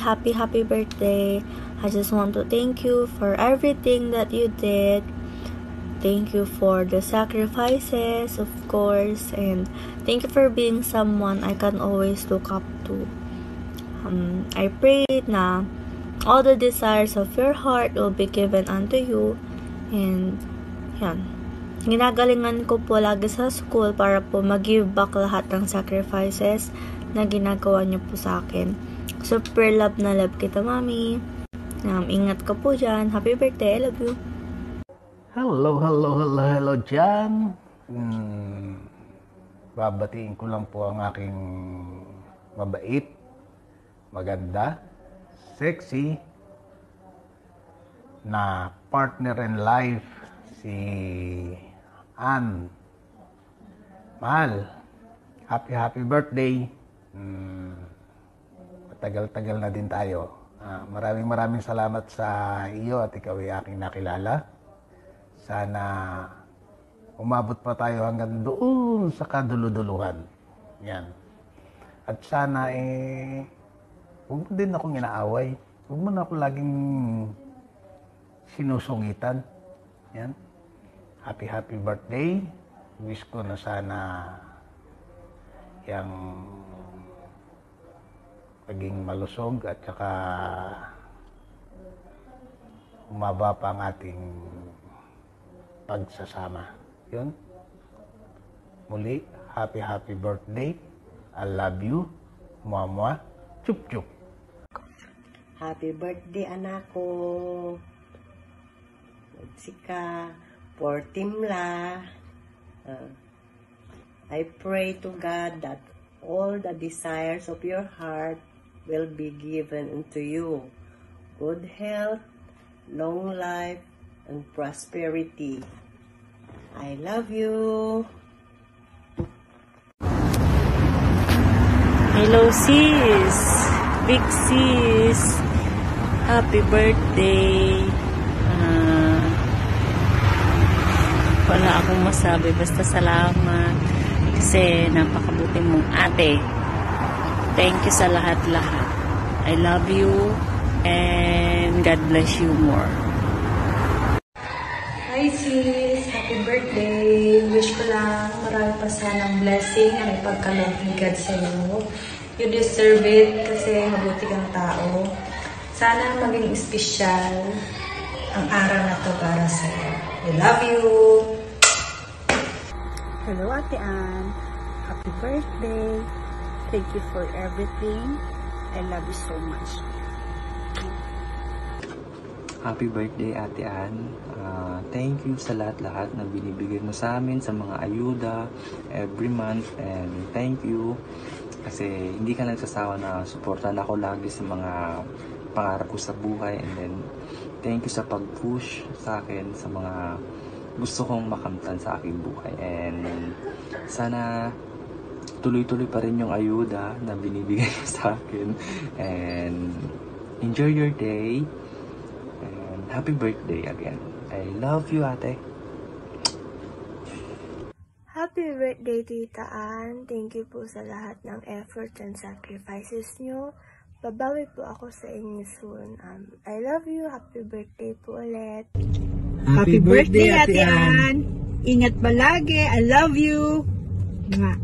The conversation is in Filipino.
happy birthday. I just want to thank you for everything that you did. Thank you for the sacrifices, of course, and thank you for being someone I can always look up to. I pray na all the desires of your heart will be given unto you, and yan. Ginagalingan ko po lagi sa school para po mag-give back lahat ng sacrifices na ginagawa niyo po sa akin. Super love na love kita, Mami. Ingat ka po dyan. Happy birthday. I love you. Hello dyan. Babatiin ko lang po ang aking mabait, maganda, sexy na partner in life, si Ann. Mahal, happy birthday. Matagal-tagal na din tayo. Maraming salamat sa iyo at ikaw ay aking nakilala. Sana umabot pa tayo hanggang doon sa kaduluduluhan. Yan. At sana huwag mo din akong inaaway. Huwag mo na ako laging sinusungitan. Yan. Happy birthday. Wish ko na sana yang maging malusog at saka umaba pa ang ating pagsasama. Yun. Muli, happy birthday. I love you. Mwah. Chup. Happy birthday, anak ko. Magsika. For Timla. I pray to God that all the desires of your heart will be given unto you. Good health, long life, and prosperity. I love you. Hello, sis. Big sis. Happy birthday. Wala akong masabi. Basta salamat. Kasi napakabuti mong ate. Thank you sa lahat-lahat. I love you. And God bless you more. Hi sis, happy birthday. Wish ko lang marami pa sanang blessing na may pagkaloob ni God sa iyo. You deserve it kasi mabuti kang tao. Sana maging espesyal ang araw na to para sa iyo. I love you. Hello Ate Ann. Happy birthday. Thank you for everything. I love you so much. Happy birthday, Ate Ann. Thank you sa lahat-lahat na binibigay mo sa amin, sa mga ayuda every month. And thank you kasi hindi ka nagsasawa na suportahan ako lagi sa mga pangarap ko sa buhay. And then, thank you sa pag-push sa akin sa mga gusto kong makamtan sa aking buhay. And sana tuloy-tuloy pa rin yung ayuda na binibigay mo sa akin. And enjoy your day. Happy birthday again. I love you, ate. Happy birthday, Tita Ann. Thank you po sa lahat ng effort and sacrifices nyo. Babawi po ako sa inyo soon. I love you. Happy birthday po ulit. Happy birthday, Ate Ann. Ingat palagi. I love you. Mwah.